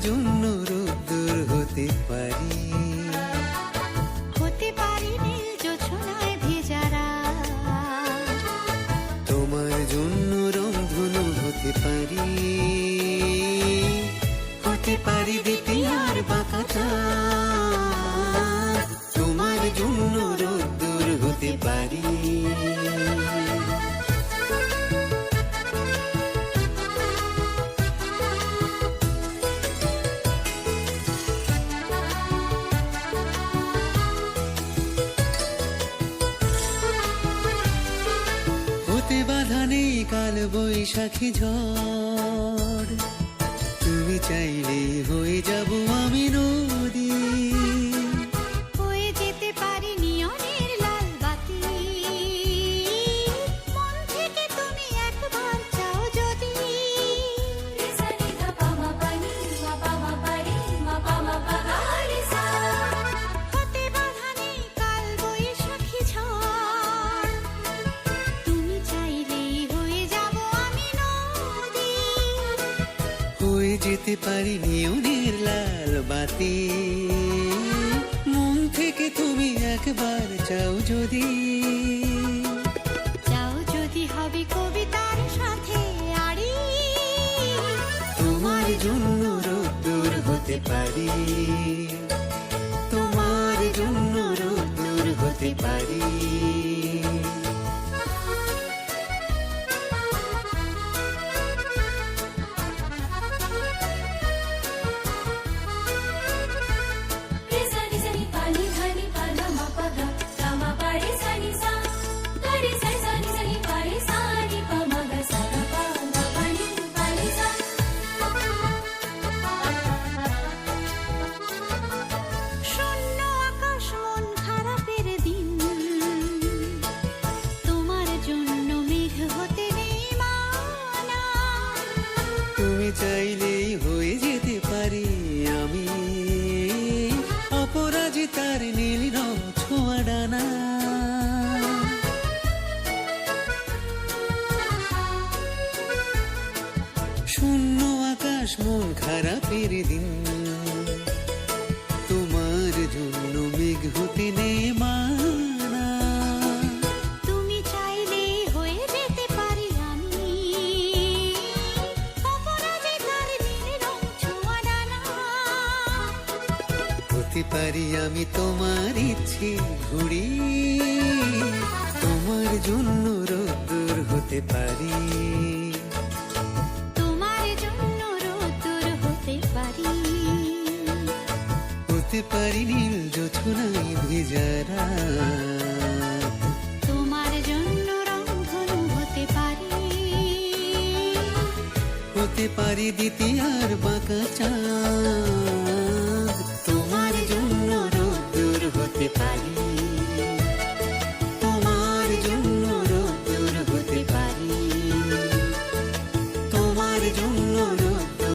জন্য রোদ্দুর হতে পারি, হতে পারি নীল জোছনায় ভেজা রাত। তোমার জন্য রংধনু হতে পারি, হতে পারি দ্বিতীয়ার বাঁকা চাঁদ। তোমার জন্য রোদ্দুর হতে পারি। হতে বাধা নেই কাল বৈশাখী ঝড়, তুমি চাইলে হয়ে যাব আমি নদী। হয়ে যেতে পারি নিয়নের লাল বাতি, মন থেকে তুমি একবার চাও যদি। হতে বাধা নেই কাল বৈশাখী ঝড়, তুমি চাইলেই হয়ে যাব আমি নদী। হয়ে যেতে পারি নিয়নের লাল বাতি, মন থেকে তুমি একবার চাও যদি। চাও যদি হবে কবিতার সাথে আড়ি, তোমার জন্য রোদ্দুর হতে পারি, তোমার জন্য রোদ্দুর হতে পারি। শূন্য আকাশ মন খারাপের দিন, তোমার জন্য মেঘ হতে নেই মানা। তুমি চাইলেই হয়ে যেতে পারি আমি অপরাজিতার নীল রং ছোঁয়া ডানা। শূন্য আকাশ মন খারাপের দিন, তোমার জন্য মেঘ হতে নেই মানা। তুমি চাইলে হয়ে যেতে পারি আমি অপরাজিতার নীল রং ছোঁয়া ডানা। হতে পারি আমি তোমার ইচ্ছে ঘুড়ি, তোমার জন্য রোদ্দুর হতে পারি, তোমার জন্য রোদ্দুর হতে পারি। হতে পারি নীল জোছনায় ভেজা রাত। তোমার জন্য রংধনু হতে পারি, হতে পারি দ্বিতীয়ার বাঁকা চাঁদ।